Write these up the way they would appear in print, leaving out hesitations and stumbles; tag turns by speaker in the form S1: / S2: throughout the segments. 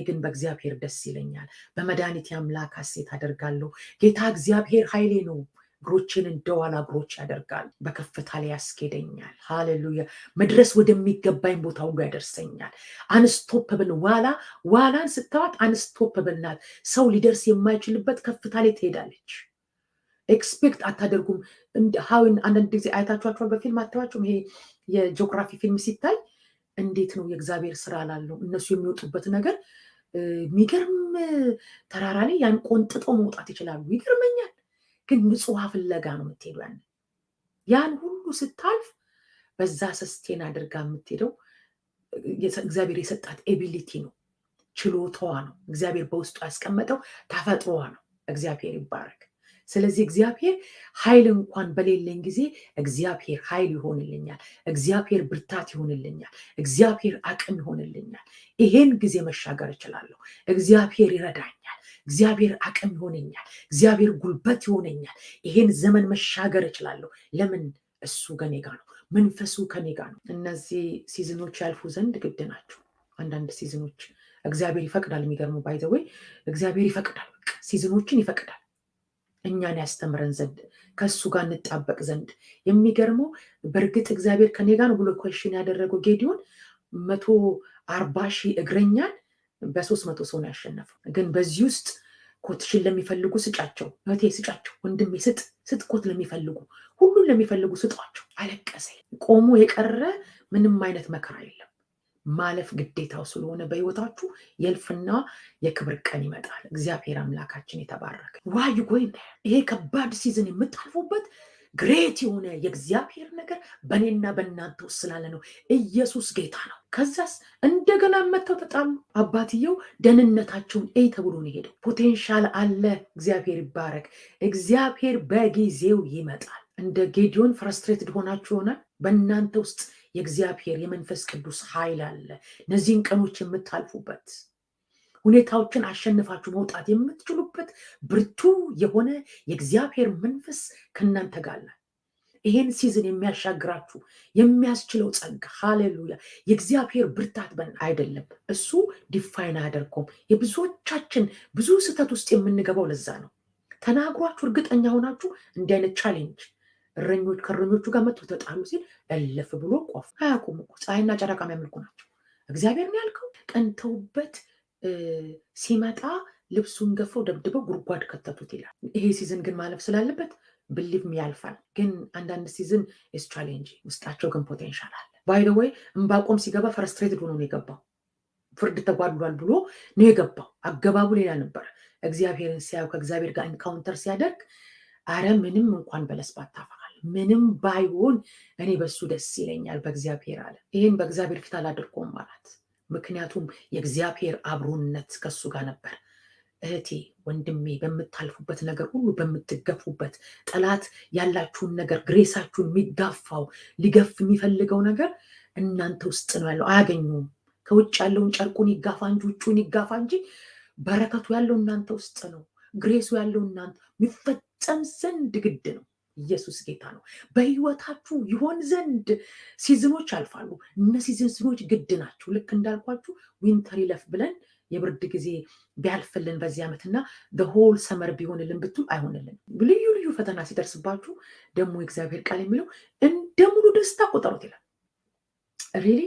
S1: ግን በእግዚአብሔር ደስ ይለኛል፣ በመድኃኒቴ አምላክ ሐሴት አደርጋለሁ። ጌታ እግዚአብሔር ኃይሌ ነው፣ እግሮችን እንደዋላ እግሮች ያደርጋል፣ በከፍታ ላይ ያስኬደኛል። ሃሌሉያ። መድረስ ወደሚገባኝ ቦታ ሁሉ ያደርሰኛል። አንስቶፕብል ዋላን ስታዋት አንስቶፕብል ናት። ሰው ሊደርስ የማይችልበት ከፍታ ላይ ትሄዳለች። ኤክስፔክት አታደርጉም። አንዳንድ ጊዜ አይታችኋቸዋል በፊልም አታዋቸውም? ይሄ የጂኦግራፊ ፊልም ሲታይ እንዴት ነው የእግዚአብሔር ስራ ላለው እነሱ የሚወጡበት ነገር የሚገርም ተራራ ላይ ያን ቆንጥጠው መውጣት ይችላሉ። ይገርመኛል። ግን ንጹህ ፍለጋ ነው የምትሄዱ። ያን ሁሉ ስታልፍ በዛ ሰስቴን አድርጋ የምትሄደው እግዚአብሔር የሰጣት ኤቢሊቲ ነው፣ ችሎታዋ ነው፣ እግዚአብሔር በውስጡ ያስቀመጠው ተፈጥሮዋ ነው። እግዚአብሔር ይባረክ። ስለዚህ እግዚአብሔር ኃይል እንኳን በሌለኝ ጊዜ እግዚአብሔር ኃይል ይሆንልኛል፣ እግዚአብሔር ብርታት ይሆንልኛል፣ እግዚአብሔር አቅም ይሆንልኛል። ይሄን ጊዜ መሻገር እችላለሁ። እግዚአብሔር ይረዳኛል፣ እግዚአብሔር አቅም ይሆነኛል፣ እግዚአብሔር ጉልበት ይሆነኛል። ይሄን ዘመን መሻገር እችላለሁ። ለምን? እሱ ከኔ ጋር ነው፣ መንፈሱ ከኔ ጋር ነው። እነዚህ ሲዝኖች ያልፉ ዘንድ ግድ ናቸው። አንዳንድ ሲዝኖች እግዚአብሔር ይፈቅዳል። የሚገርመው ባይ ዘ ዌይ እግዚአብሔር ይፈቅዳል፣ ሲዝኖችን ይፈቅዳል እኛን ያስተምረን ዘንድ፣ ከሱ ጋር እንጣበቅ ዘንድ። የሚገርመው በእርግጥ እግዚአብሔር ከኔ ጋር ነው ብሎ ኮሽን ያደረገው ጌዲዮን 140,000 እግረኛን በ300 ሰው ነው ያሸነፈው። ግን በዚህ ውስጥ ኮትሽን ለሚፈልጉ ስጫቸው፣ እህቴ ስጫቸው፣ ወንድሜ ስጥ ኮት ለሚፈልጉ ሁሉን ለሚፈልጉ ስጧቸው። አለቀሰ። ቆሞ የቀረ ምንም አይነት መከራ የለም። ማለፍ ግዴታው ስለሆነ በህይወታችሁ የእልፍና የክብር ቀን ይመጣል። እግዚአብሔር አምላካችን የተባረከ። ዋይ ጎይ ይሄ ከባድ ሲዝን የምታልፉበት ግሬት የሆነ የእግዚአብሔር ነገር በእኔና በእናንተ ውስጥ ስላለ ነው። ኢየሱስ ጌታ ነው። ከዛስ እንደገና መጥተው ተጣሉ። አባትየው ደህንነታቸውን ተብሎ ነው ሄደው። ፖቴንሻል አለ። እግዚአብሔር ይባረክ። እግዚአብሔር በጊዜው ይመጣል። እንደ ጌዲዮን ፍረስትሬትድ ሆናችሁ ይሆናል። በእናንተ ውስጥ የእግዚአብሔር የመንፈስ ቅዱስ ኃይል አለ። እነዚህን ቀኖች የምታልፉበት ሁኔታዎችን አሸንፋችሁ መውጣት የምትችሉበት ብርቱ የሆነ የእግዚአብሔር መንፈስ ከእናንተ ጋር አለ። ይሄን ሲዝን የሚያሻግራችሁ የሚያስችለው ጸጋ፣ ሃሌሉያ። የእግዚአብሔር ብርታት አይደለም፣ እሱ ዲፋይን አያደርገውም። የብዙዎቻችን ብዙ ስህተት ውስጥ የምንገባው ለዛ ነው። ተናግሯችሁ እርግጠኛ ሆናችሁ እንዲህ አይነት ቻሌንጅ ከእረኞቹ ጋር መጥቶ ተጣሉ ሲል እልፍ ብሎ ቆፍ አያውቁም እኮ ፀሐይና ጨረቃ የሚያመልኩ ናቸው። እግዚአብሔር ነው ያልከው። ቀንተውበት ሲመጣ ልብሱን ገፈው ደብድበው ጉድጓድ ከተቱት ይላል። ይሄ ሲዝን ግን ማለፍ ስላለበት ብሊቭም ያልፋል። ግን አንዳንድ ሲዝን ኢስ ቻሌንጅ፣ ውስጣቸው ግን ፖቴንሻል አለ። ባይ ዘ ዌይ እምባቆም ሲገባ ፍረስትሬትድ ሆኖ ነው የገባው። ፍርድ ተጓድሏል ብሎ ነው የገባው። አገባቡ ሌላ ነበር። እግዚአብሔርን ሲያየው ከእግዚአብሔር ጋር ኢንካውንተር ሲያደርግ አረ ምንም እንኳን በለስ ባታፈራል፣ ምንም ባይሆን እኔ በሱ ደስ ይለኛል በእግዚአብሔር አለ። ይህን በእግዚአብሔር ፊት አላደርገውም ማለት ምክንያቱም የእግዚአብሔር አብሮነት ከሱ ጋር ነበር። እህቴ ወንድሜ፣ በምታልፉበት ነገር ሁሉ በምትገፉበት ጠላት ያላችሁን ነገር ግሬሳችሁን የሚጋፋው ሊገፍ የሚፈልገው ነገር እናንተ ውስጥ ነው ያለው። አያገኙም። ከውጭ ያለውን ጨርቁን ይጋፋ እንጂ ውጩን ይጋፋ እንጂ በረከቱ ያለው እናንተ ውስጥ ነው። ግሬሱ ያለው እናንተ የሚፈጸም ዘንድ ግድ ነው። ኢየሱስ ጌታ ነው። በህይወታችሁ ይሆን ዘንድ ሲዝኖች አልፋሉ። እነዚህ ሲዝኖች ግድ ናቸው። ልክ እንዳልኳችሁ ዊንተር ይለፍ ብለን የብርድ ጊዜ ቢያልፍልን በዚህ ዓመትና በሆል ሰመር ቢሆንልን ብትሉ አይሆንልን። ልዩ ልዩ ፈተና ሲደርስባችሁ ደግሞ የእግዚአብሔር ቃል የሚለው እንደ ሙሉ ደስታ ቆጠሩት ይላል። ሪሊ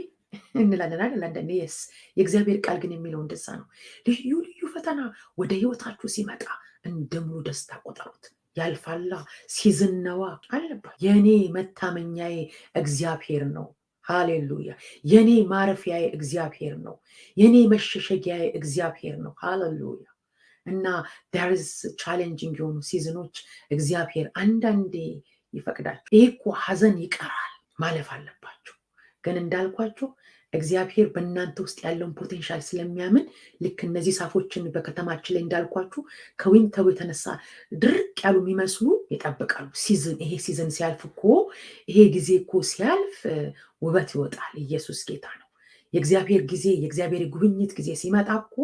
S1: እንላለን አይደል? አንዳንዴ የስ የእግዚአብሔር ቃል ግን የሚለው እንደዛ ነው። ልዩ ልዩ ፈተና ወደ ህይወታችሁ ሲመጣ እንደ ሙሉ ደስታ ቆጠሩት። ያልፋላ። ሲዝን ነዋ አለባት። የኔ መታመኛዬ እግዚአብሔር ነው። ሃሌሉያ። የኔ ማረፊያዬ እግዚአብሔር ነው። የኔ መሸሸጊያዬ እግዚአብሔር ነው። ሃሌሉያ። እና there is challenging የሆኑ ሲዝኖች እግዚአብሔር አንዳንዴ ይፈቅዳል። ይሄ እኮ ሀዘን ይቀራል፣ ማለፍ አለባቸው። ግን እንዳልኳቸው እግዚአብሔር በእናንተ ውስጥ ያለውን ፖቴንሻል ስለሚያምን ልክ እነዚህ ዛፎችን በከተማችን ላይ እንዳልኳችሁ ከዊንተሩ የተነሳ ድርቅ ያሉ የሚመስሉ ይጠብቃሉ። ይሄ ሲዝን ሲያልፍ እኮ ይሄ ጊዜ እኮ ሲያልፍ ውበት ይወጣል። ኢየሱስ ጌታ ነው። የእግዚአብሔር ጊዜ የእግዚአብሔር ጉብኝት ጊዜ ሲመጣ እኮ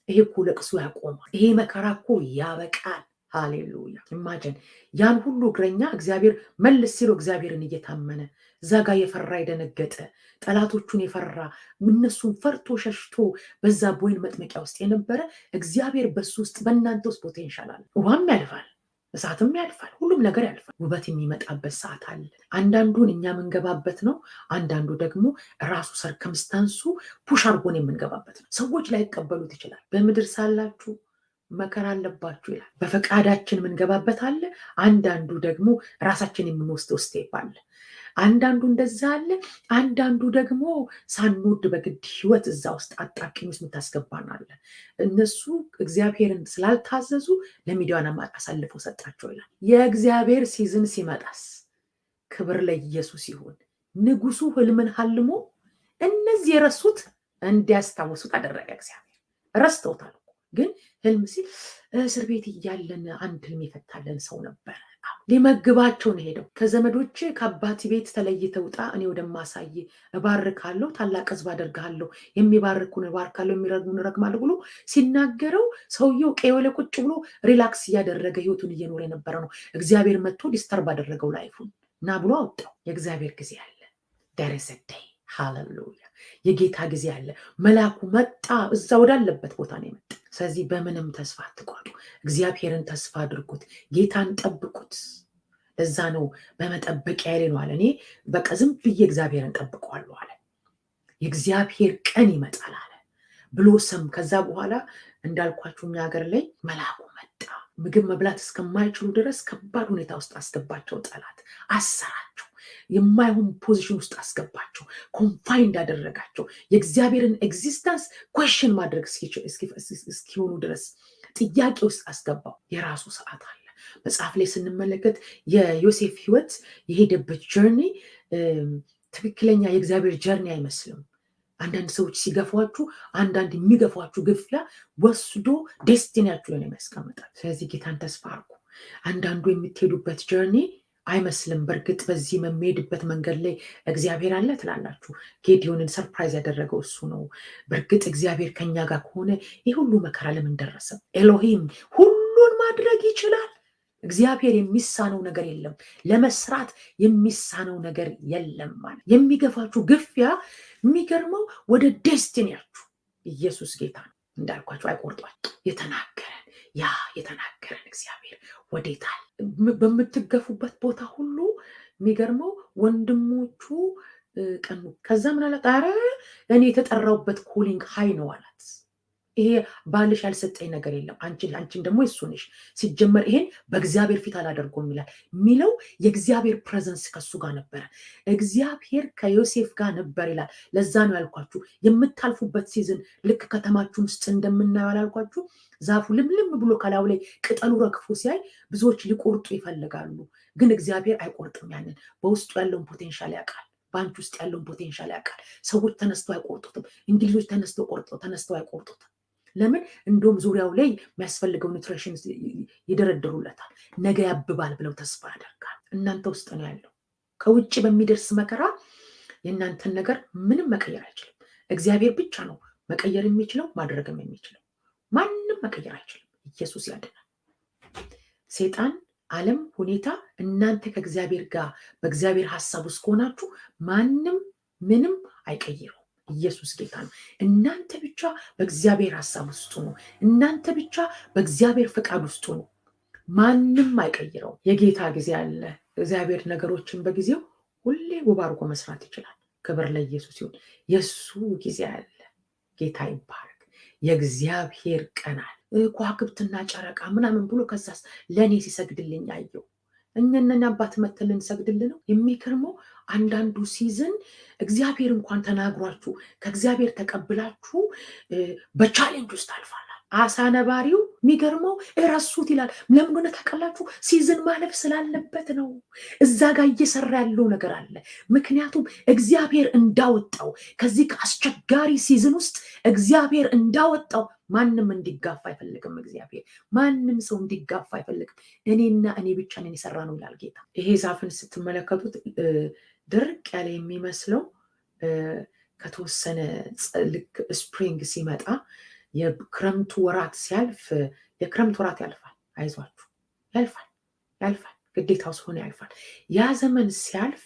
S1: ይሄ እኮ ለቅሶ ያቆማል። ይሄ መከራ እኮ ያበቃል። ሃሌሉያ። ኢማጅን ያን ሁሉ እግረኛ እግዚአብሔር መልስ ሲለው እግዚአብሔርን እየታመነ እዛ ጋር የፈራ የደነገጠ ጠላቶቹን የፈራ እነሱን ፈርቶ ሸሽቶ በዛ በወይን መጥመቂያ ውስጥ የነበረ እግዚአብሔር በሱ ውስጥ በእናንተ ውስጥ ፖቴንሻል አለ። ውሃም ያልፋል፣ እሳትም ያልፋል፣ ሁሉም ነገር ያልፋል። ውበት የሚመጣበት ሰዓት አለ። አንዳንዱን እኛ የምንገባበት ነው። አንዳንዱ ደግሞ ራሱ ሰርከምስታንሱ ፑሽ አድርጎን የምንገባበት ነው። ሰዎች ላይቀበሉት ይችላል። በምድር ሳላችሁ መከራ አለባችሁ ይላል። በፈቃዳችን የምንገባበት አለ። አንዳንዱ ደግሞ ራሳችን የምንወስደው ስቴፕ አለ። አንዳንዱ እንደዛ አለ። አንዳንዱ ደግሞ ሳንወድ በግድ ህይወት እዛ ውስጥ አጣብቂኝ ውስጥ የምታስገባን አለ። እነሱ እግዚአብሔርን ስላልታዘዙ ለሚዲያን አሳልፈው ሰጣቸው ይላል። የእግዚአብሔር ሲዝን ሲመጣስ ክብር ለኢየሱስ ይሁን። ንጉሱ ህልምን ሀልሞ እነዚህ የረሱት እንዲያስታውሱት አደረገ። እግዚአብሔር ረስተውታል። ግን ህልም ሲል እስር ቤት እያለን አንድ ህልም የፈታለን ሰው ነበረ። ሊመግባቸው ነው ሄደው። ከዘመዶች ከአባት ቤት ተለይተህ ውጣ፣ እኔ ወደማሳይ እባርካለሁ፣ ታላቅ ህዝብ አደርግሃለሁ፣ የሚባርኩን እባርካለሁ፣ የሚረግሙን እረግማለሁ ብሎ ሲናገረው ሰውየው ቀዬው ላይ ቁጭ ብሎ ሪላክስ እያደረገ ህይወቱን እየኖረ የነበረ ነው። እግዚአብሔር መጥቶ ዲስተርብ አደረገው ላይፉን እና ብሎ አወጣው። የእግዚአብሔር ጊዜ አለ። ደረሰደይ ሃሌሉያ። የጌታ ጊዜ አለ። መልአኩ መጣ። እዛ ወዳለበት ቦታ ነው የመጣ። ስለዚህ በምንም ተስፋ አትቆርጡ። እግዚአብሔርን ተስፋ አድርጉት። ጌታን ጠብቁት። ለዛ ነው በመጠበቂያ ላይ ነው አለ። እኔ በቃ ዝም ብዬ እግዚአብሔርን ጠብቀዋለሁ አለ። የእግዚአብሔር ቀን ይመጣል አለ ብሎ ሰም ከዛ በኋላ እንዳልኳችሁ እኛ ሀገር ላይ መልአኩ መጣ። ምግብ መብላት እስከማይችሉ ድረስ ከባድ ሁኔታ ውስጥ አስገባቸው። ጠላት አሰራቸው። የማይሆን ፖዚሽን ውስጥ አስገባቸው። ኮንፋይንድ አደረጋቸው። የእግዚአብሔርን ኤግዚስተንስ ኮሽን ማድረግ እስኪሆኑ ድረስ ጥያቄ ውስጥ አስገባው። የራሱ ሰዓት አለ። መጽሐፍ ላይ ስንመለከት የዮሴፍ ህይወት የሄደበት ጀርኒ ትክክለኛ የእግዚአብሔር ጀርኒ አይመስልም። አንዳንድ ሰዎች ሲገፏችሁ፣ አንዳንድ የሚገፏችሁ ግፊያ ወስዶ ዴስቲኒያችሁ ላይ ያስቀምጣል። ስለዚህ ጌታን ተስፋ አድርጉ። አንዳንዱ የምትሄዱበት ጀርኒ አይመስልም። በእርግጥ በዚህ የሚሄድበት መንገድ ላይ እግዚአብሔር አለ ትላላችሁ። ጌዲዮንን ሰርፕራይዝ ያደረገው እሱ ነው። በእርግጥ እግዚአብሔር ከኛ ጋር ከሆነ ይህ ሁሉ መከራ ለምን ደረሰ? ኤሎሂም ሁሉን ማድረግ ይችላል። እግዚአብሔር የሚሳነው ነገር የለም። ለመስራት የሚሳነው ነገር የለም ማለት የሚገፋችሁ ግፊያ የሚገርመው ወደ ዴስቲኒያችሁ ኢየሱስ ጌታ ነው። እንዳልኳችሁ አይቆርጧችሁ። የተናገረን እግዚአብሔር ወዴታል? በምትገፉበት ቦታ ሁሉ የሚገርመው ወንድሞቹ ቀኑ። ከዛ ምን አላት? ኧረ እኔ የተጠራውበት ኮሊንግ ሃይ ነው አላት። ይሄ ባልሽ ያልሰጠኝ ነገር የለም፣ አንቺን ደግሞ እሱ ነሽ። ሲጀመር ይሄን በእግዚአብሔር ፊት አላደርጎም ይላል የሚለው የእግዚአብሔር ፕሬዘንስ ከሱ ጋር ነበረ። እግዚአብሔር ከዮሴፍ ጋር ነበር ይላል። ለዛ ነው ያልኳችሁ የምታልፉበት ሲዝን ልክ ከተማችሁን ውስጥ እንደምናየው አላልኳችሁ? ዛፉ ልምልም ብሎ ከላዩ ላይ ቅጠሉ ረግፎ ሲያይ ብዙዎች ሊቆርጡ ይፈልጋሉ፣ ግን እግዚአብሔር አይቆርጥም። ያንን በውስጡ ያለውን ፖቴንሻል ያውቃል። በአንቺ ውስጥ ያለውን ፖቴንሻል ያውቃል። ሰዎች ተነስተው አይቆርጡትም። እንግሊዞች ተነስተው አይቆርጡትም። ለምን? እንደውም ዙሪያው ላይ የሚያስፈልገው ኒውትሪሽን ይደረድሩለታል። ነገ ያብባል ብለው ተስፋ ያደርጋል። እናንተ ውስጥ ነው ያለው። ከውጭ በሚደርስ መከራ የእናንተን ነገር ምንም መቀየር አይችልም። እግዚአብሔር ብቻ ነው መቀየር የሚችለው፣ ማድረግም የሚችለው። ማንም መቀየር አይችልም። ኢየሱስ ያድናል። ሴጣን፣ ዓለም፣ ሁኔታ እናንተ ከእግዚአብሔር ጋር በእግዚአብሔር ሀሳብ ውስጥ ከሆናችሁ ማንም ምንም አይቀይረው። ኢየሱስ ጌታ ነው። እናንተ ብቻ በእግዚአብሔር ሀሳብ ውስጥ ነው። እናንተ ብቻ በእግዚአብሔር ፈቃድ ውስጥ ነው። ማንም አይቀይረው። የጌታ ጊዜ አለ። እግዚአብሔር ነገሮችን በጊዜው ሁሌ ውብ አድርጎ መስራት ይችላል። ክብር ለኢየሱስ ይሁን። የሱ ጊዜ አለ። ጌታ ይባረክ። የእግዚአብሔር ቀን አለ። ከዋክብትና ጨረቃ ምናምን ብሎ ከዛስ ለእኔ ሲሰግድልኝ አየው። እኛን አባት መተን ልንሰግድልን ነው። የሚገርመው አንዳንዱ ሲዝን እግዚአብሔር እንኳን ተናግሯችሁ ከእግዚአብሔር ተቀብላችሁ በቻሌንጅ ውስጥ አልፋል። አሳ ነባሪው የሚገርመው እረሱት ይላል። ለምን ሆነ ታውቃላችሁ? ሲዝን ማለፍ ስላለበት ነው። እዛ ጋር እየሰራ ያለው ነገር አለ። ምክንያቱም እግዚአብሔር እንዳወጣው ከዚህ ከአስቸጋሪ ሲዝን ውስጥ እግዚአብሔር እንዳወጣው ማንም እንዲጋፋ አይፈልግም። እግዚአብሔር ማንም ሰው እንዲጋፋ አይፈልግም። እኔና እኔ ብቻ ነን የሰራ ነው ይላል ጌታ። ይሄ ዛፍን ስትመለከቱት ድርቅ ያለ የሚመስለው ከተወሰነ ልክ ስፕሪንግ ሲመጣ የክረምቱ ወራት ሲያልፍ፣ የክረምት ወራት ያልፋል። አይዟችሁ፣ ያልፋል ያልፋል። ግዴታው ስለሆነ ያልፋል። ያ ዘመን ሲያልፍ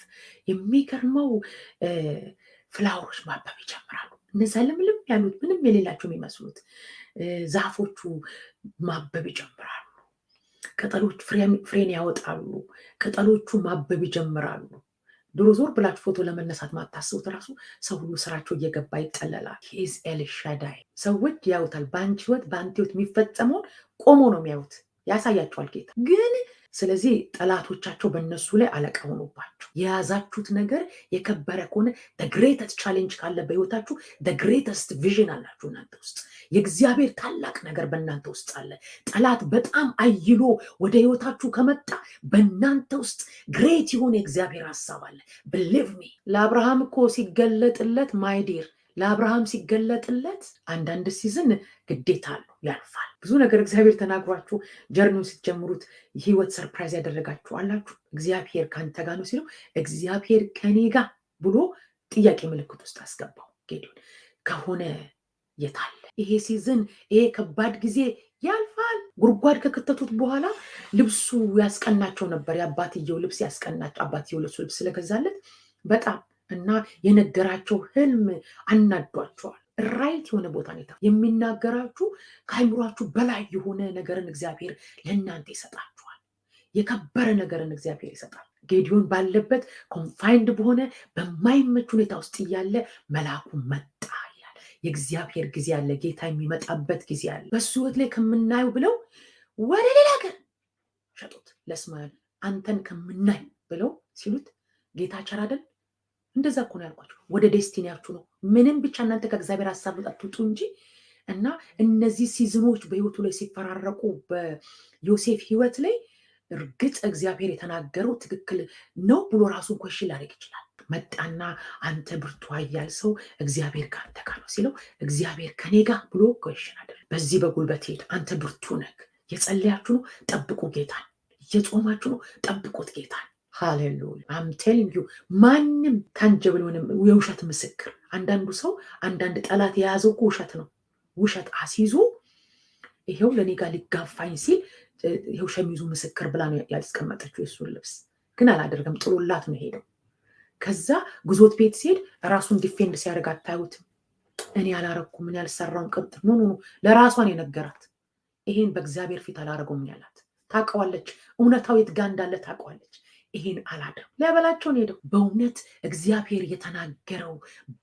S1: የሚገርመው ፍላወሮች ማበብ ይጀምራሉ። እነዛ ልምልም ያሉት ምንም የሌላቸው የሚመስሉት ዛፎቹ ማበብ ይጀምራሉ። ቅጠሎች ፍሬን ያወጣሉ። ቅጠሎቹ ማበብ ይጀምራሉ። ድሮ ዞር ብላችሁ ፎቶ ለመነሳት ማታስቡት ራሱ ሰው ሁሉ ስራቸው እየገባ ይጠለላል። ሂዝ ኤልሻዳይ። ሰዎች ያዩታል። በአንቺ ህይወት በአንተ ህይወት የሚፈጸመውን ቆሞ ነው የሚያዩት። ያሳያቸዋል ጌታ ግን። ስለዚህ ጠላቶቻቸው በእነሱ ላይ አለቃ ሆኖባቸው የያዛችሁት ነገር የከበረ ከሆነ ግሬተስት ቻሌንጅ ካለ በህይወታችሁ ግሬተስት ቪዥን አላችሁ እናንተ ውስጥ። የእግዚአብሔር ታላቅ ነገር በእናንተ ውስጥ አለ። ጠላት በጣም አይሎ ወደ ህይወታችሁ ከመጣ በእናንተ ውስጥ ግሬት የሆነ የእግዚአብሔር ሀሳብ አለ። ብሊቭ ሚ። ለአብርሃም እኮ ሲገለጥለት ማይዴር ለአብርሃም ሲገለጥለት አንዳንድ ሲዝን ግዴታ አለው፣ ያልፋል። ብዙ ነገር እግዚአብሔር ተናግሯችሁ ጀርኒውን ስትጀምሩት ህይወት ሰርፕራይዝ ያደረጋችሁ አላችሁ። እግዚአብሔር ከአንተ ጋር ነው ሲለው እግዚአብሔር ከኔ ጋር ብሎ ጥያቄ ምልክት ውስጥ አስገባው ጌዲዮን። ከሆነ የታለ ይሄ ሲዝን? ይሄ ከባድ ጊዜ ያልፋል። ጉድጓድ ከከተቱት በኋላ ልብሱ ያስቀናቸው ነበር። የአባትየው ልብስ ያስቀናቸው፣ አባትየው ልብስ ስለገዛለት በጣም እና የነገራቸው ህልም አናዷቸዋል። ራይት የሆነ ቦታ ነው የሚናገራችሁ። ከአይምሯችሁ በላይ የሆነ ነገርን እግዚአብሔር ለእናንተ ይሰጣችኋል። የከበረ ነገርን እግዚአብሔር ይሰጣል። ጌዲዮን ባለበት ኮንፋይንድ በሆነ በማይመች ሁኔታ ውስጥ እያለ መልአኩ መጣ ይላል። የእግዚአብሔር ጊዜ አለ። ጌታ የሚመጣበት ጊዜ አለ። በሱ ህይወት ላይ ከምናየው ብለው ወደ ሌላ ሀገር ሸጡት ለእስማኤል። አንተን ከምናይ ብለው ሲሉት ጌታ ቸር አይደል? እንደዛ እኮ ነው ያልኳቸው። ወደ ዴስቲኒያችሁ ነው። ምንም ብቻ እናንተ ከእግዚአብሔር ሀሳብ አትውጡ እንጂ። እና እነዚህ ሲዝኖች በህይወቱ ላይ ሲፈራረቁ በዮሴፍ ህይወት ላይ እርግጥ እግዚአብሔር የተናገረው ትክክል ነው ብሎ ራሱን ኮሽን ላደርግ ይችላል። መጣና አንተ ብርቱ ኃያል ሰው እግዚአብሔር ከአንተ ጋር ነው ሲለው እግዚአብሔር ከኔ ጋር ብሎ ኮሽን አደረገ። በዚህ በጉልበት ሄድ፣ አንተ ብርቱ ነህ። የጸለያችሁ ነው፣ ጠብቁ ጌታን። እየጾማችሁ ነው፣ ጠብቁት ጌታን። ሃሌሉያ። አም ቴሊንግ ዩ ማንም ታንጀብል ሆነ የውሸት ምስክር። አንዳንዱ ሰው አንዳንድ ጠላት የያዘው ውሸት ነው። ውሸት አስይዞ ይሄው ለኔ ጋር ሊጋፋኝ ሲል ይሄው ሸሚዙ ምስክር ብላ ነው ያስቀመጠችው። የሱን ልብስ ግን አላደረገም፣ ጥሎላት ነው ሄደው። ከዛ ጉዞት ቤት ሲሄድ ራሱን ዲፌንድ ሲያደርግ አታዩትም? እኔ አላረኩም፣ ምን ያልሰራውን ቅጥ ኖ ለራሷን የነገራት ይሄን በእግዚአብሔር ፊት አላረገውም ያላት ታውቀዋለች። እውነታው የት ጋር እንዳለ ታውቀዋለች። ይሄን አላደረም ሊያበላቸውን ሄደው። በእውነት እግዚአብሔር የተናገረው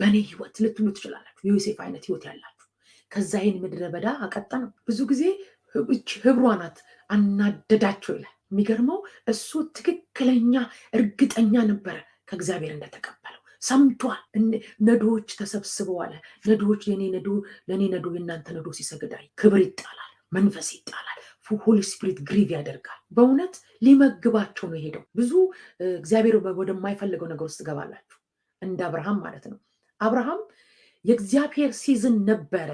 S1: በእኔ ህይወት ልትሉ ትችላላችሁ። የዮሴፍ አይነት ህይወት ያላችሁ ከዛ ይህን ምድረ በዳ አቀጠነው። ብዙ ጊዜ ህብሯ ናት አናደዳቸው ይላል። የሚገርመው እሱ ትክክለኛ እርግጠኛ ነበረ ከእግዚአብሔር እንደተቀበለው ሰምቷል። ነዶዎች ተሰብስበዋል። ነዶዎች ለእኔ ነዶ የእናንተ ነዶ ሲሰግዳይ ክብር ይጣላል፣ መንፈስ ይጣላል፣ ሆሊ ስፒሪት ግሪቭ ያደርጋል። በእውነት ሊመግባቸው ነው የሄደው። ብዙ እግዚአብሔር ወደማይፈልገው ነገር ውስጥ ገባላችሁ፣ እንደ አብርሃም ማለት ነው። አብርሃም የእግዚአብሔር ሲዝን ነበረ።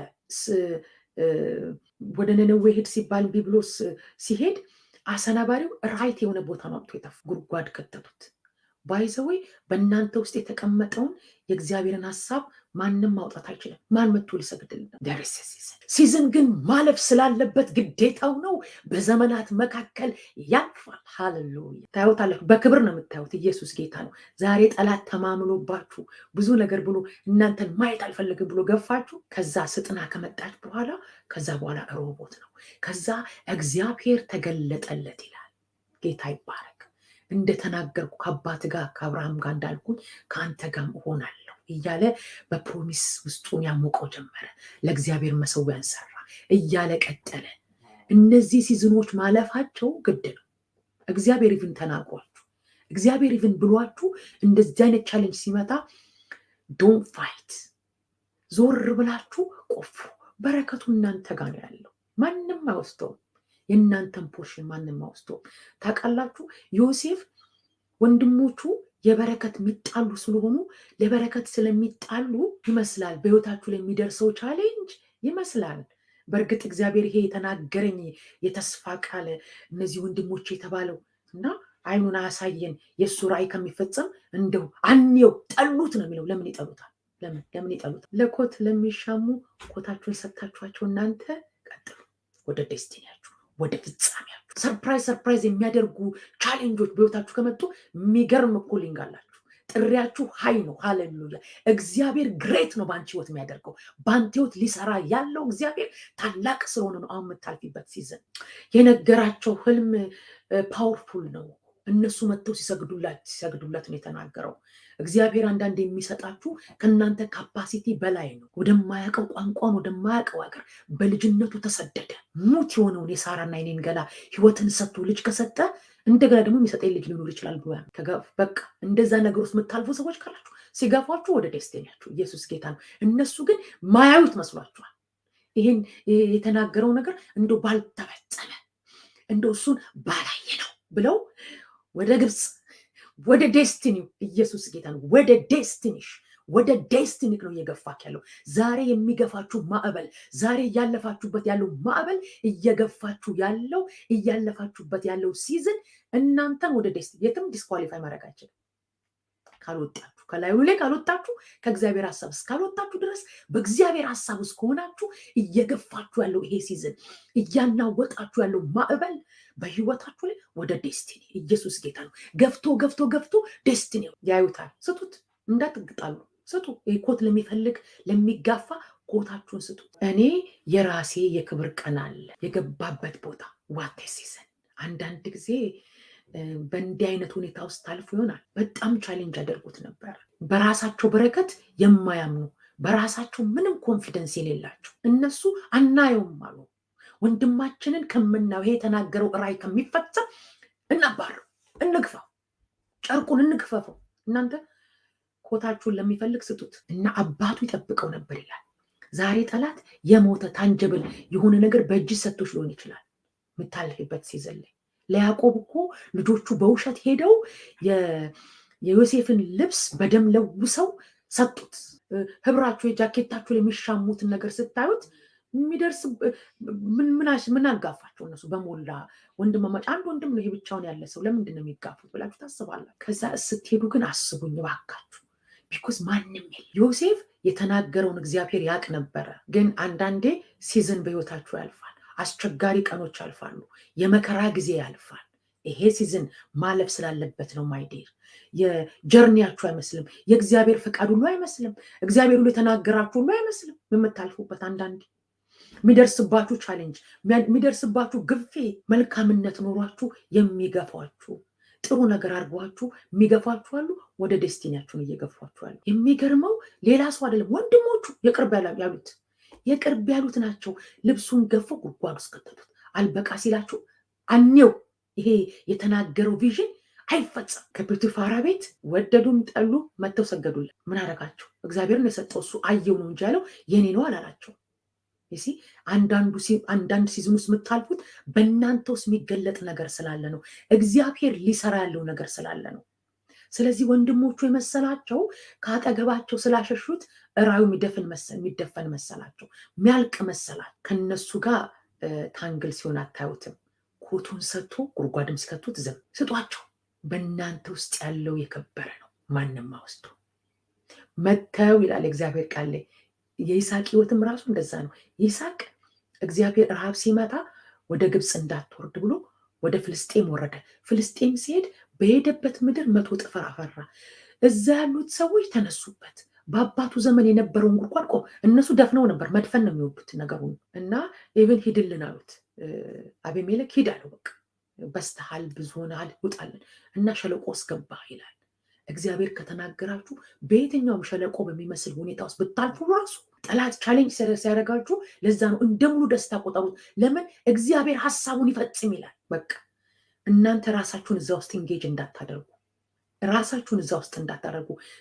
S1: ወደ ነነዌ ሄድ ሲባል ቢብሎስ ሲሄድ አሰናባሪው ራይት የሆነ ቦታ ማምቶ የተፍ ጉድጓድ ከተቱት። ባይዘወይ በእናንተ ውስጥ የተቀመጠውን የእግዚአብሔርን ሀሳብ ማንም ማውጣት አይችልም። ማን መጥቶ ሊሰግድልን? ሲዝን ግን ማለፍ ስላለበት ግዴታው ነው። በዘመናት መካከል ያልፋል። ሃሌሉያ። ታዩታላችሁ። በክብር ነው የምታዩት። ኢየሱስ ጌታ ነው። ዛሬ ጠላት ተማምኖባችሁ ብዙ ነገር ብሎ እናንተን ማየት አልፈልግም ብሎ ገፋችሁ። ከዛ ስጥና ከመጣች በኋላ ከዛ በኋላ ሮቦት ነው። ከዛ እግዚአብሔር ተገለጠለት ይላል። ጌታ ይባረክ። እንደተናገርኩ ከአባት ጋር ከአብርሃም ጋር እንዳልኩኝ ከአንተ ጋር እሆናለሁ እያለ በፕሮሚስ ውስጡን ያሞቀው ጀመረ። ለእግዚአብሔር መሰዊያን ሰራ እያለ ቀጠለ። እነዚህ ሲዝኖች ማለፋቸው ግድ ነው። እግዚአብሔር ይፍን ተናግሯችሁ፣ እግዚአብሔር ይፍን ብሏችሁ እንደዚህ አይነት ቻሌንጅ ሲመጣ ዶንት ፋይት። ዞር ብላችሁ ቆፍሩ። በረከቱ እናንተ ጋር ነው ያለው። ማንም አይወስደውም። የእናንተን ፖርሽን ማንም አይወስደውም። ታውቃላችሁ፣ ዮሴፍ ወንድሞቹ የበረከት የሚጣሉ ስለሆኑ ለበረከት ስለሚጣሉ ይመስላል በህይወታችሁ ላይ የሚደርሰው ቻሌንጅ ይመስላል። በእርግጥ እግዚአብሔር ይሄ የተናገረኝ የተስፋ ቃል እነዚህ ወንድሞች የተባለው እና አይኑን አያሳየን የእሱ ራእይ ከሚፈጸም እንደው አንየው ጠሉት ነው የሚለው። ለምን ይጠሉታል? ለምን ይጠሉታል? ለኮት ለሚሻሙ ኮታችሁን ሰጥታችኋቸው እናንተ ቀጥሉ። ወደ ዴስቲኒያችሁ ወደ ፍጻሜያችሁ። ሰርፕራይዝ የሚያደርጉ ቻሌንጆች በህይወታችሁ ከመጡ የሚገርም ኮሊንግ አላችሁ። ጥሪያችሁ ሀይ ነው። ሃሌሉያ። እግዚአብሔር ግሬት ነው በአንቺ ህይወት የሚያደርገው። በአንተ ህይወት ሊሰራ ያለው እግዚአብሔር ታላቅ ስለሆነ ነው። አሁን የምታልፊበት ሲዝን የነገራቸው ህልም ፓወርፉል ነው። እነሱ መጥተው ሲሰግዱለት ነው የተናገረው። እግዚአብሔር አንዳንድ የሚሰጣችሁ ከእናንተ ካፓሲቲ በላይ ነው። ወደማያውቀው ቋንቋን ወደማያውቀው ሀገር በልጅነቱ ተሰደደ። ሙት የሆነውን የሳራና የኔን ገላ ህይወትን ሰጥቶ ልጅ ከሰጠ እንደገና ደግሞ የሚሰጠኝ ልጅ ሊኖር ይችላል ብሎ በቃ እንደዛ ነገር ውስጥ የምታልፉ ሰዎች ካላችሁ ሲገፋችሁ ወደ ዴስቲኒያችሁ። ኢየሱስ ጌታ ነው። እነሱ ግን ማያዩት መስሏችኋል። ይህን የተናገረው ነገር እንደው ባልተፈጸመ እንደው እሱን ባላየ ነው ብለው ወደ ግብፅ ወደ ዴስቲኒው። ኢየሱስ ጌታ ነው። ወደ ዴስቲኒሽ ወደ ዴስቲኒክ ነው እየገፋክ ያለው። ዛሬ የሚገፋችሁ ማዕበል፣ ዛሬ እያለፋችሁበት ያለው ማዕበል፣ እያለፋችሁበት ያለው ሲዝን እናንተን ወደ ዴስቲኒ የትም ዲስኳሊፋይ ማድረግ አይችልም። ካልወጣችሁ ከላዩ ላይ ካልወጣችሁ ከእግዚአብሔር ሀሳብ እስካልወጣችሁ ድረስ በእግዚአብሔር ሀሳብ ውስጥ ከሆናችሁ እየገፋችሁ ያለው ይሄ ሲዝን እያናወጣችሁ ያለው ማዕበል በህይወታችሁ ላይ ወደ ዴስቲኒ። ኢየሱስ ጌታ ነው። ገፍቶ ዴስቲኒ ያዩታል። ስጡት፣ እንዳትግጣሉ ስጡ። ኮት ለሚፈልግ ለሚጋፋ ኮታችሁን ስጡት። እኔ የራሴ የክብር ቀን አለ የገባበት ቦታ ዋቴ ሲዝን። አንዳንድ ጊዜ በእንዲህ አይነት ሁኔታ ውስጥ ታልፉ ይሆናል። በጣም ቻሌንጅ ያደርጉት ነበር። በራሳቸው በረከት የማያምኑ በራሳቸው ምንም ኮንፊደንስ የሌላቸው እነሱ አናየውም አሉ። ወንድማችንን ከምናየው ይሄ የተናገረው ራእይ ከሚፈጸም እናባረው፣ እንግፋው፣ ጨርቁን እንግፈፈው። እናንተ ኮታችሁን ለሚፈልግ ስጡት እና አባቱ ይጠብቀው ነበር ይላል። ዛሬ ጠላት የሞተ ታንጀብል የሆነ ነገር በእጅ ሰጥቶች ሊሆን ይችላል የምታልፊበት ሲዘን ላይ። ለያዕቆብ እኮ ልጆቹ በውሸት ሄደው የዮሴፍን ልብስ በደም ለውሰው ሰጡት። ህብራችሁ የጃኬታችሁ የሚሻሙትን ነገር ስታዩት የሚደርስ ምን አጋፋቸው? እነሱ በሞላ ወንድማማች አንድ ወንድም ነው ብቻውን ያለ ሰው ለምንድን ነው የሚጋፉት ብላችሁ ታስባላችሁ። ከዛ ስትሄዱ ግን አስቡኝ ባካችሁ። ቢኮዝ ማንም የለ። ዮሴፍ የተናገረውን እግዚአብሔር ያቅ ነበረ። ግን አንዳንዴ ሲዝን በህይወታችሁ ያልፋል። አስቸጋሪ ቀኖች ያልፋሉ። የመከራ ጊዜ ያልፋል። ይሄ ሲዝን ማለፍ ስላለበት ነው። ማይዴር የጀርኒያችሁ አይመስልም። የእግዚአብሔር ፈቃድ ሁሉ አይመስልም። እግዚአብሔር ሁሉ የተናገራችሁ ሁሉ አይመስልም። የምታልፉበት አንዳንዴ የሚደርስባችሁ ቻሌንጅ፣ የሚደርስባችሁ ግፌ መልካምነት ኖሯችሁ የሚገፏችሁ ጥሩ ነገር አድርጓችሁ የሚገፏችሁ አሉ። ወደ ዴስቲኒያችሁን እየገፏችሁ አሉ። የሚገርመው ሌላ ሰው አይደለም፣ ወንድሞቹ የቅርብ ያሉት ናቸው። ልብሱን ገፎ ጉድጓድ ውስጥ ከተቱት። አልበቃ ሲላችሁ አኔው ይሄ የተናገረው ቪዥን አይፈጸም። ከፖቲፋራ ቤት ወደዱም ጠሉ መጥተው ሰገዱለት። ምን አደረጋቸው? እግዚአብሔርን የሰጠው እሱ አየው ነው እንጂ ያለው የኔ ነው አላላቸው። አንዳንድ ሲዝን ውስጥ የምታልፉት በእናንተ ውስጥ የሚገለጥ ነገር ስላለ ነው። እግዚአብሔር ሊሰራ ያለው ነገር ስላለ ነው። ስለዚህ ወንድሞቹ የመሰላቸው ከአጠገባቸው ስላሸሹት ራዩ የሚደፈን መሰላቸው፣ የሚያልቅ መሰላቸው። ከነሱ ጋር ታንግል ሲሆን አታዩትም። ኮቱን ሰጥቶ ጉድጓድም ሲከቱት ዝም ስጧቸው። በእናንተ ውስጥ ያለው የከበረ ነው፣ ማንም አወስዱ መተው ይላል እግዚአብሔር ቃል ላይ። የይስሐቅ ህይወትም ራሱ እንደዛ ነው። ይስሐቅ እግዚአብሔር ረሃብ ሲመጣ ወደ ግብፅ እንዳትወርድ ብሎ ወደ ፍልስጤም ወረደ። ፍልስጤም ሲሄድ በሄደበት ምድር 100 እጥፍ አፈራ። እዛ ያሉት ሰዎች ተነሱበት። በአባቱ ዘመን የነበረውን ጉድጓድ እነሱ ደፍነው ነበር፣ መድፈን ነው የሚወዱት ነገሩን። እና ኢቭን ሂድልን አሉት። አቤሜሌክ ሂድ አለው። በቃ በስተሃል፣ ብዙ ሆነሃል፣ ውጣልን እና ሸለቆ አስገባ ይላል። እግዚአብሔር ከተናገራችሁ በየትኛውም ሸለቆ በሚመስል ሁኔታ ውስጥ ብታልፉ ራሱ ጠላት ቻሌንጅ ሲያደርጋችሁ ለዛ ነው እንደ ሙሉ ደስታ ቆጠሩት። ለምን? እግዚአብሔር ሀሳቡን ይፈጽም ይላል። በቃ እናንተ ራሳችሁን እዛ ውስጥ ኢንጌጅ እንዳታደርጉ፣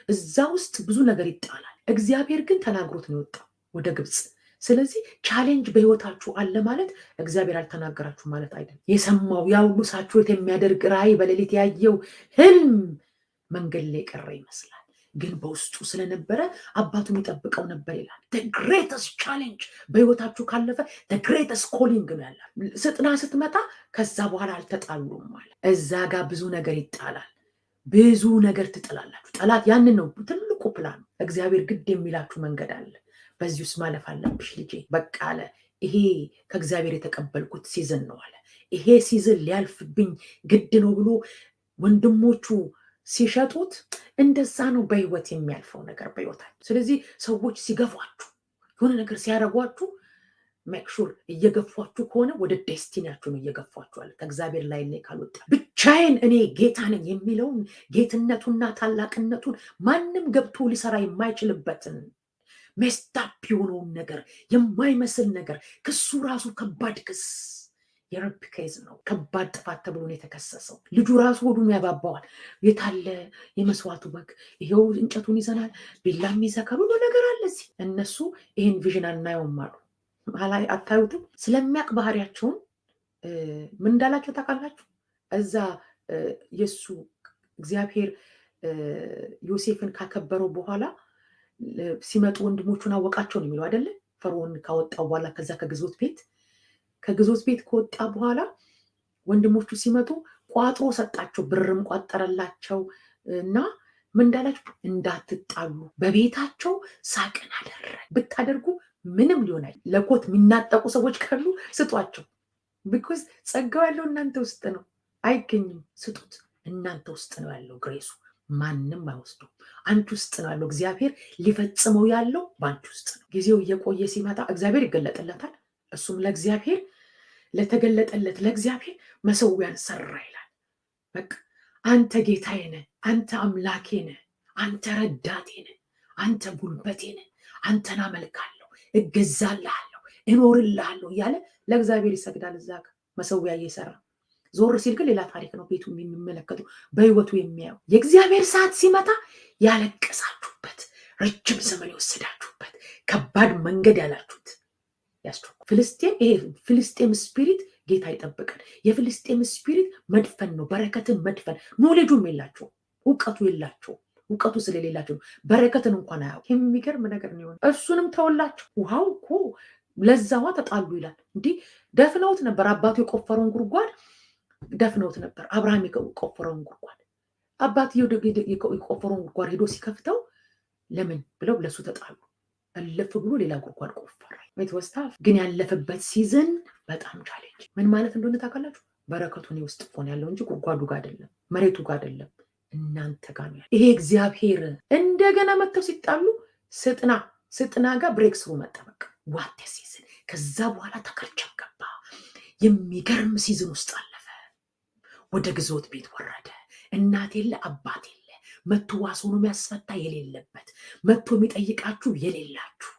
S1: እዛ ውስጥ ብዙ ነገር ይጣላል። እግዚአብሔር ግን ተናግሮት ነው የወጣው ወደ ግብፅ። ስለዚህ ቻሌንጅ በህይወታችሁ አለ ማለት እግዚአብሔር አልተናገራችሁ ማለት አይደለም። የሰማው ያውሉ ሳችሁት የሚያደርግ ራእይ፣ በሌሊት ያየው ህልም መንገድ ላይ ቀረ ይመስላል፣ ግን በውስጡ ስለነበረ አባቱን ይጠብቀው ነበር ይላል። ግሬተስት ቻሌንጅ በህይወታችሁ ካለፈ ግሬተስት ኮሊንግ ነው ያለ። ስጥና ስትመጣ ከዛ በኋላ አልተጣሉም ማለት እዛ ጋር ብዙ ነገር ይጣላል፣ ብዙ ነገር ትጥላላችሁ። ጠላት ያንን ነው ትልቁ ፕላን። እግዚአብሔር ግድ የሚላችሁ መንገድ አለ። በዚህ ውስጥ ማለፍ አለብሽ ልጄ። በቃ አለ ይሄ ከእግዚአብሔር የተቀበልኩት ሲዝን ነው አለ። ይሄ ሲዝን ሊያልፍብኝ ግድ ነው ብሎ ወንድሞቹ ሲሸጡት እንደዛ ነው በህይወት የሚያልፈው ነገር በህይወታችሁ። ስለዚህ ሰዎች ሲገፏችሁ የሆነ ነገር ሲያደርጓችሁ ሜክሹር እየገፏችሁ ከሆነ ወደ ዴስቲኒያችሁ ነው እየገፏችኋል። ከእግዚአብሔር ላይ ካልወጣ ብቻዬን እኔ ጌታ ነኝ የሚለውን ጌትነቱና ታላቅነቱን ማንም ገብቶ ሊሰራ የማይችልበትን ሜስታፕ የሆነውን ነገር የማይመስል ነገር ክሱ ራሱ ከባድ ክስ የረብ ኬዝ ነው። ከባድ ጥፋት ተብሎ ነው የተከሰሰው። ልጁ ራሱ ሆዱን ያባባዋል። የታለ የመስዋዕቱ በግ? ይሄው እንጨቱን ይዘናል፣ ቢላም ይዘካል፣ ሁሉ ነገር አለ እዚህ። እነሱ ይህን ቪዥን አናየውም አሉ። አታዩትም? ስለሚያውቅ ባህሪያቸውን ምን እንዳላቸው ታውቃላችሁ? እዛ የሱ እግዚአብሔር ዮሴፍን ካከበረው በኋላ ሲመጡ ወንድሞቹን አወቃቸው ነው የሚለው አይደለ? ፈርዖን ካወጣው በኋላ ከዛ ከግዞት ቤት ከወጣ በኋላ ወንድሞቹ ሲመጡ ቋጥሮ ሰጣቸው፣ ብርም ቋጠረላቸው እና ምን እንዳላችሁ እንዳትጣሉ በቤታቸው ሳቅን አደረግ። ብታደርጉ ምንም ሊሆን ለኮት የሚናጠቁ ሰዎች ካሉ ስጧቸው። ቢኮዝ ጸጋው ያለው እናንተ ውስጥ ነው፣ አይገኝም። ስጡት። እናንተ ውስጥ ነው ያለው ግሬሱ፣ ማንም አይወስዱም። አንቺ ውስጥ ነው ያለው። እግዚአብሔር ሊፈጽመው ያለው በአንቺ ውስጥ ነው። ጊዜው እየቆየ ሲመጣ እግዚአብሔር ይገለጥለታል። እሱም ለእግዚአብሔር ለተገለጠለት ለእግዚአብሔር መሰዊያን ሰራ ይላል። በቃ አንተ ጌታዬ ነህ፣ አንተ አምላኬ ነህ፣ አንተ ረዳቴ ነህ፣ አንተ ጉልበቴ ነህ፣ አንተን አመልካለሁ፣ እገዛልሃለሁ፣ እኖርልሃለሁ እያለ ለእግዚአብሔር ይሰግዳል። እዛ መሰዊያ እየሰራ ዞር ሲል ግን ሌላ ታሪክ ነው ቤቱ የሚመለከተው፣ በህይወቱ የሚያየው። የእግዚአብሔር ሰዓት ሲመጣ ያለቀሳችሁበት፣ ረጅም ዘመን የወሰዳችሁበት፣ ከባድ መንገድ ያላችሁት ፍልስጤም ስፒሪት ጌታ ይጠብቃል። የፍልስጤም ስፒሪት መድፈን ነው፣ በረከትን መድፈን። ኖሌጁም የላቸው፣ እውቀቱ የላቸው። እውቀቱ ስለሌላቸው በረከትን እንኳን አያውቁ። የሚገርም ነገር ነው የሆነ። እሱንም ተወላቸው። ውሃው እኮ ለዛዋ ተጣሉ ይላል። እንዲህ ደፍነውት ነበር። አባቱ የቆፈረውን ጉድጓድ ደፍነውት ነበር። አብርሃም የቆፈረውን ጉድጓድ አባትየው የቆፈረውን ጉድጓድ ሄዶ ሲከፍተው ለምን ብለው ለሱ ተጣሉ። አለፍ ብሎ ሌላ ጉድጓድ ቆፈረ። ወስታ ግን ያለፈበት ሲዝን በጣም ቻሌንጅ። ምን ማለት እንደሆነ ታውቃላችሁ? በረከቱ እኔ ውስጥ ሆነ ያለው እንጂ ጉድጓዱ ጋር አይደለም፣ መሬቱ ጋር አይደለም፣ እናንተ ጋር ነው። ይሄ እግዚአብሔር እንደገና መጥተው ሲጣሉ ስጥና ጋር ብሬክ ስሩ መጣ። በቃ ዋት ሲዝን። ከዛ በኋላ ተከርቸም ገባ። የሚገርም ሲዝን ውስጥ አለፈ። ወደ ግዞት ቤት ወረደ። እናት የለ አባት የለ፣ መቶ ዋስ ሆኖ የሚያስፈታ የሌለበት፣ መቶ የሚጠይቃችሁ የሌላችሁ፣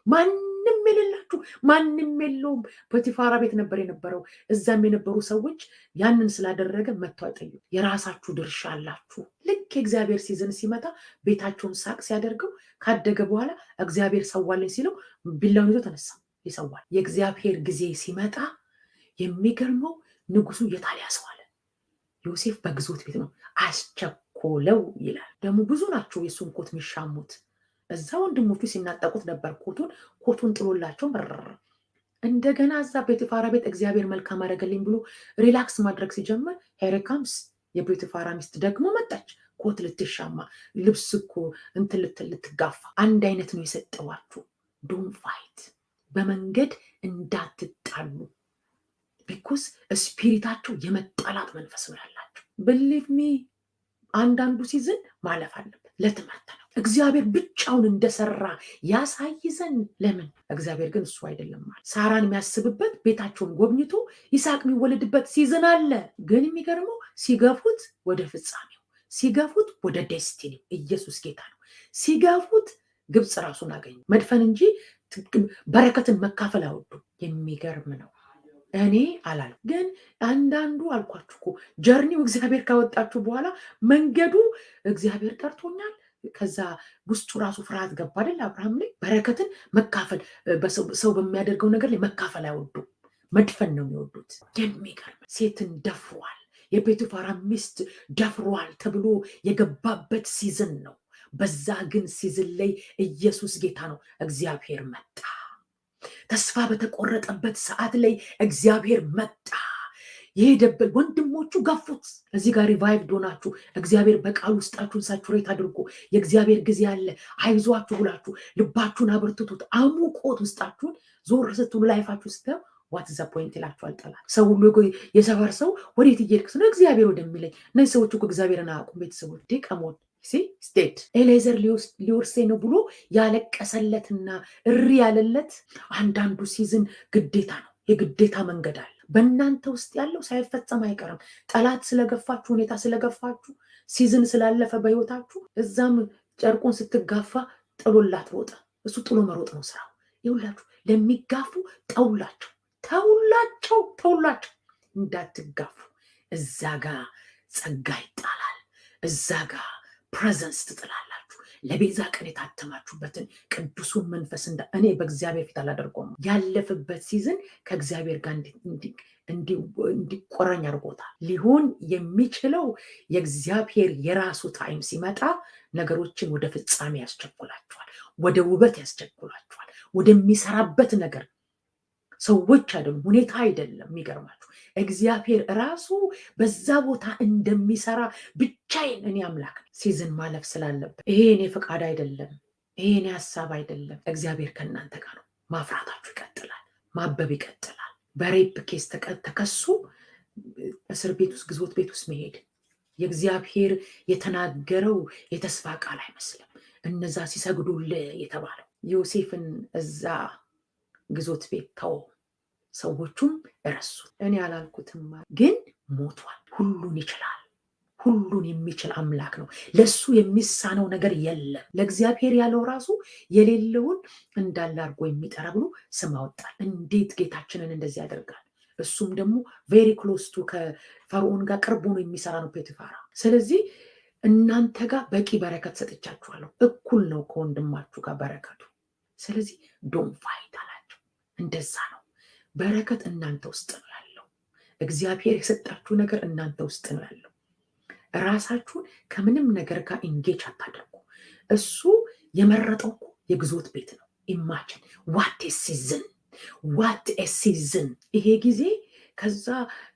S1: ማንም የሌላችሁ፣ ማንም የለውም። ፖቲፋራ ቤት ነበር የነበረው። እዛም የነበሩ ሰዎች ያንን ስላደረገ መጥተው አይጠይቁ። የራሳችሁ ድርሻ አላችሁ። ልክ የእግዚአብሔር ሲዝን ሲመጣ ቤታቸውን ሳቅ ሲያደርገው ካደገ በኋላ እግዚአብሔር ሰዋለኝ ሲለው ቢላውን ይዞ ተነሳ ይሰዋል። የእግዚአብሔር ጊዜ ሲመጣ የሚገርመው ንጉሱ የታሊያ ሰው አለ። ዮሴፍ በግዞት ቤት ነው። አስቸኮለው ይላል። ደግሞ ብዙ ናቸው የእሱን ኮት የሚሻሙት። እዛ ወንድሞቹ ሲናጠቁት ነበር። ኮቱን ጥሎላቸው እንደገና እዛ ፖቲፋራ ቤት እግዚአብሔር መልካም አደረገልኝ ብሎ ሪላክስ ማድረግ ሲጀምር ሄሬካምስ የፖቲፋራ ሚስት ደግሞ መጣች። ኮት ልትሻማ፣ ልብስ እኮ እንትን ልትጋፋ። አንድ አይነት ነው የሰጠዋችሁ። ዶን ፋይት፣ በመንገድ እንዳትጣሉ። ቢኮዝ ስፒሪታቸው የመጣላት መንፈስ ነው ያላቸው። ብሊቭ ሚ አንዳንዱ ሲዝን ማለፍ አለበት። ለትምህርት ነው። እግዚአብሔር ብቻውን እንደሰራ ያሳይ ዘንድ። ለምን? እግዚአብሔር ግን እሱ አይደለም ማለት ሳራን የሚያስብበት ቤታቸውን ጎብኝቶ ይስሐቅ የሚወለድበት ሲዝን አለ። ግን የሚገርመው ሲገፉት ወደ ፍጻሜው፣ ሲገፉት ወደ ዴስቲኒ። ኢየሱስ ጌታ ነው። ሲገፉት ግብፅ ራሱን አገኙ። መድፈን እንጂ በረከትን መካፈል አይወዱም። የሚገርም ነው። እኔ አላልኩም፣ ግን አንዳንዱ አልኳችሁ እኮ ጀርኒው እግዚአብሔር ካወጣችሁ በኋላ መንገዱ እግዚአብሔር ጠርቶኛል። ከዛ ውስጡ ራሱ ፍርሃት ገባ አይደል? አብርሃም ላይ በረከትን መካፈል፣ ሰው በሚያደርገው ነገር ላይ መካፈል አይወዱም፣ መድፈን ነው የሚወዱት። የሚገርም ሴትን ደፍሯል፣ የፖቲፋራ ሚስት ደፍሯል ተብሎ የገባበት ሲዝን ነው። በዛ ግን ሲዝን ላይ ኢየሱስ ጌታ ነው። እግዚአብሔር መጣ። ተስፋ በተቆረጠበት ሰዓት ላይ እግዚአብሔር መጣ። የሄደበት ወንድሞቹ ገፉት። እዚህ ጋር ሪቫይቭ ዶናችሁ እግዚአብሔር በቃል ውስጣችሁን ሳቹሬት አድርጎ የእግዚአብሔር ጊዜ አለ አይዟችሁ ብላችሁ ልባችሁን አበርትቱት፣ አሙቆት ውስጣችሁን። ዞር ስትሉ ላይፋችሁ ስታዩ ዋት ዘ ፖይንት ይላችኋል ጠላት። ሰው ሁሉ የሰፈር ሰው ወዴት እየሄድክ ነው? እግዚአብሔር ወደሚለኝ። እነዚህ ሰዎች እኮ እግዚአብሔርን አያውቁም። ቤተሰቦች ዴቀሞን ስቴት ኤሌዘር ሊወርሴ ነው ብሎ ያለቀሰለትና እሪ ያለለት አንዳንዱ ሲዝን ግዴታ ነው። የግዴታ መንገድ አለ። በእናንተ ውስጥ ያለው ሳይፈጸም አይቀርም። ጠላት ስለገፋችሁ፣ ሁኔታ ስለገፋችሁ፣ ሲዝን ስላለፈ በህይወታችሁ እዛም ጨርቁን ስትጋፋ ጥሎላት ሮጠ። እሱ ጥሎ መሮጥ ነው ስራው። ይውላችሁ ለሚጋፉ ተውላቸው እንዳትጋፉ። እዛ ጋ ጸጋ ይጣላል። እዛ ጋ ፕሬዘንስ ትጥላላችሁ። ለቤዛ ቀን የታተማችሁበትን ቅዱሱን መንፈስ እኔ በእግዚአብሔር ፊት አላደርገውም። ያለፈበት ሲዝን ከእግዚአብሔር ጋር እንዲቆራኝ አድርጎታል። ሊሆን የሚችለው የእግዚአብሔር የራሱ ታይም ሲመጣ ነገሮችን ወደ ፍጻሜ ያስቸኩላችኋል፣ ወደ ውበት ያስቸኩላችኋል፣ ወደሚሰራበት ነገር። ሰዎች አይደሉም፣ ሁኔታ አይደለም። የሚገርማችሁ እግዚአብሔር ራሱ በዛ ቦታ እንደሚሰራ ብቻዬን እኔ አምላክ ሲዝን ማለፍ ስላለበት ይሄ እኔ ፈቃድ አይደለም፣ ይሄ እኔ ሀሳብ አይደለም። እግዚአብሔር ከእናንተ ጋር ነው። ማፍራታችሁ ይቀጥላል፣ ማበብ ይቀጥላል። በሬፕ ኬስ ተከሱ እስር ቤት ውስጥ ግዞት ቤት ውስጥ መሄድ የእግዚአብሔር የተናገረው የተስፋ ቃል አይመስልም። እነዛ ሲሰግዱልህ የተባለው ዮሴፍን እዛ ግዞት ቤት ተው፣ ሰዎቹም እረሱ። እኔ አላልኩትም ግን ሞቷል። ሁሉን ይችላል። ሁሉን የሚችል አምላክ ነው። ለሱ የሚሳነው ነገር የለም። ለእግዚአብሔር ያለው ራሱ የሌለውን እንዳለ አድርጎ የሚጠራ ብሎ ስም አወጣል። እንዴት ጌታችንን እንደዚህ ያደርጋል? እሱም ደግሞ ቬሪ ክሎስ ቱ ከፈርዖን ጋር ቅርብ ሆኖ የሚሰራ ነው ፖቲፋራ። ስለዚህ እናንተ ጋር በቂ በረከት ሰጥቻችኋለሁ። እኩል ነው ከወንድማችሁ ጋር በረከቱ። ስለዚህ ዶን ፋይት አላቸው። እንደዛ ነው። በረከት እናንተ ውስጥ ነው ያለው። እግዚአብሔር የሰጣችሁ ነገር እናንተ ውስጥ ነው ያለው። ራሳችሁን ከምንም ነገር ጋር ኢንጌጅ አታደርጉ። እሱ የመረጠው እኮ የግዞት ቤት ነው። ኢማጂን ዋት ሲዝን ይሄ ጊዜ። ከዛ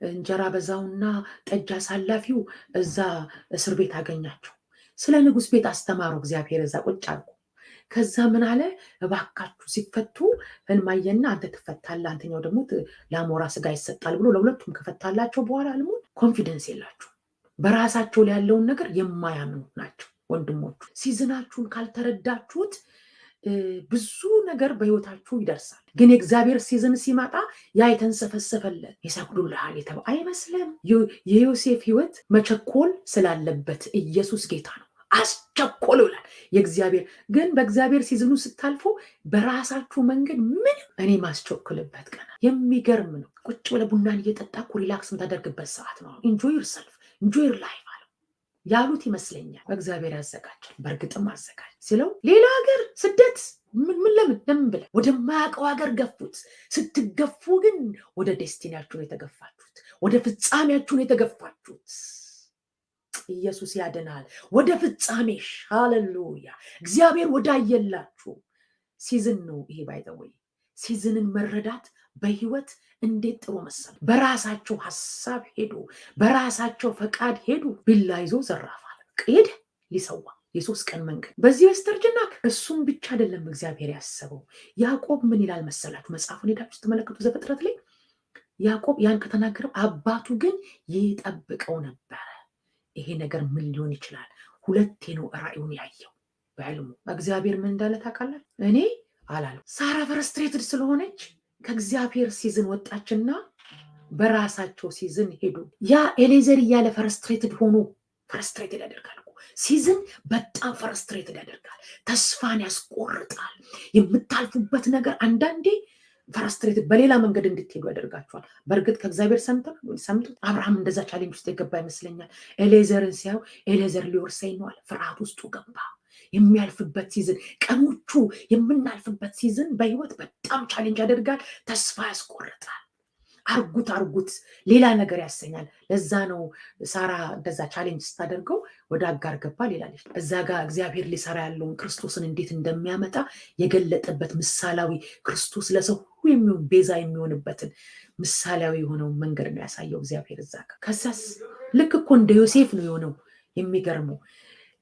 S1: እንጀራ በዛውና ጠጅ አሳላፊው እዛ እስር ቤት አገኛቸው። ስለ ንጉሥ ቤት አስተማሩ። እግዚአብሔር እዛ ቁጭ አልኩ። ከዛ ምን አለ? እባካችሁ ሲፈቱ ህልማየና አንተ ትፈታለህ፣ አንተኛው ደግሞ ለአሞራ ስጋ ይሰጣል ብሎ ለሁለቱም ከፈታላቸው በኋላ ልሙት ኮንፊደንስ የላችሁ። በራሳቸው ላይ ያለውን ነገር የማያምኑ ናቸው ወንድሞቹ። ሲዝናችሁን ካልተረዳችሁት ብዙ ነገር በህይወታችሁ ይደርሳል። ግን የእግዚአብሔር ሲዝን ሲመጣ ያ የተንሰፈሰፈለት ይሰግዱልሃል የተባለ አይመስልም። የዮሴፍ ህይወት መቸኮል ስላለበት ኢየሱስ ጌታ ነው። አስቸኮል ይላል የእግዚአብሔር። ግን በእግዚአብሔር ሲዝኑ ስታልፉ በራሳችሁ መንገድ ምን እኔ ማስቸኩልበት ቀን የሚገርም ነው። ቁጭ ብለህ ቡናን እየጠጣ እኮ ሪላክስ የምታደርግበት ሰዓት ነው። ኢንጆይ ዮርሰልፍ ኢንጆይ ዮር ላይፍ አለው ያሉት ይመስለኛል። በእግዚአብሔር ያዘጋጃል። በእርግጥም አዘጋጅ ስለው ሌላ ሀገር ስደት ለምን ብለህ ወደማያውቀው ሀገር ገፉት። ስትገፉ ግን ወደ ዴስቲኒያችሁን የተገፋችሁት፣ ወደ ፍጻሜያችሁን የተገፋችሁት። ኢየሱስ ያድናል። ወደ ፍጻሜሽ ሃሌሉያ። እግዚአብሔር ወዳየላችሁ ሲዝን ነው ይሄ። ባይተወይ ሲዝንን መረዳት በህይወት እንዴት ጥሩ መሰል። በራሳቸው ሐሳብ ሄዱ፣ በራሳቸው ፈቃድ ሄዱ። ቢላ ይዞ ዘራፋል ሄደ ሊሰዋ የ3 ቀን መንገድ በዚህ በስተርጅና። እሱም ብቻ አይደለም እግዚአብሔር ያሰበው። ያዕቆብ ምን ይላል መሰላችሁ? መጽሐፉን ሄዳችሁ ስትመለከቱ ዘፍጥረት ላይ ያዕቆብ ያን ከተናገረው አባቱ ግን ይጠብቀው ነበረ። ይሄ ነገር ምን ሊሆን ይችላል? 2 ነው ራእዩን ያየው በህልሙ። እግዚአብሔር ምን እንዳለ ታውቃለህ? እኔ አላለም። ሳራ ፍረስትሬትድ ስለሆነች ከእግዚአብሔር ሲዝን ወጣችና በራሳቸው ሲዝን ሄዱ። ያ ኤሌዘር እያለ ፍረስትሬትድ ሆኖ ፍረስትሬትድ ያደርጋል። ሲዝን በጣም ፍረስትሬትድ ያደርጋል። ተስፋን ያስቆርጣል። የምታልፉበት ነገር አንዳንዴ ፍረስትሬትድ በሌላ መንገድ እንድትሄዱ ያደርጋቸዋል። በእርግጥ ከእግዚአብሔር ሰምቶ አብርሃም እንደዛ ቻሌንጅ ውስጥ የገባ ይመስለኛል። ኤሌዘርን ሲያዩ ኤሌዘር ሊወርሰኝ ነው አለ። ፍርሃት ውስጡ ገባ። የሚያልፍበት ሲዝን፣ ቀኖቹ የምናልፍበት ሲዝን በህይወት በጣም ቻሌንጅ ያደርጋል። ተስፋ ያስቆርጣል። አርጉት ሌላ ነገር ያሰኛል። ለዛ ነው ሳራ እንደዛ ቻሌንጅ ስታደርገው ወደ አጋር ገባ ይላለች። እዛ ጋር እግዚአብሔር ሊሰራ ያለውን ክርስቶስን እንዴት እንደሚያመጣ የገለጠበት ምሳሌያዊ ክርስቶስ ለሰው ሁሉ የሚሆን ቤዛ የሚሆንበትን ምሳሌያዊ የሆነውን መንገድ ነው ያሳየው እግዚአብሔር እዛ ጋር። ከዛስ ልክ እኮ እንደ ዮሴፍ ነው የሆነው። የሚገርመው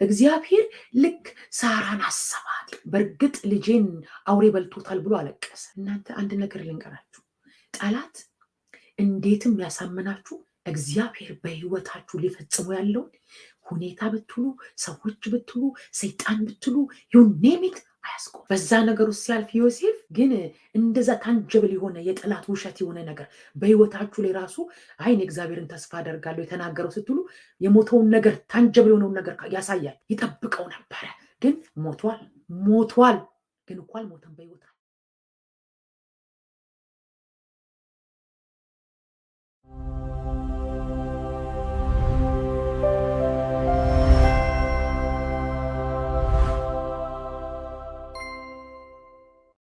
S1: እግዚአብሔር ልክ ሳራን አሰባት። በእርግጥ ልጄን አውሬ በልቶታል ብሎ አለቀሰ። እናንተ አንድ ነገር ልንገራችሁ፣ ጠላት እንዴትም ያሳምናችሁ እግዚአብሔር በህይወታችሁ ሊፈጽሙ ያለውን ሁኔታ ብትሉ፣ ሰዎች ብትሉ፣ ሰይጣን ብትሉ ዩኔሚት አያስቆም። በዛ ነገር ውስጥ ሲያልፍ ዮሴፍ ግን እንደዛ ታንጀብል የሆነ የጠላት ውሸት የሆነ ነገር በህይወታችሁ ላይ ራሱ አይን እግዚአብሔርን ተስፋ አደርጋለሁ የተናገረው ስትሉ የሞተውን ነገር ታንጀብል የሆነውን ነገር ያሳያል። ይጠብቀው ነበረ፣ ግን ሞቷል። ግን እኮ አልሞተም።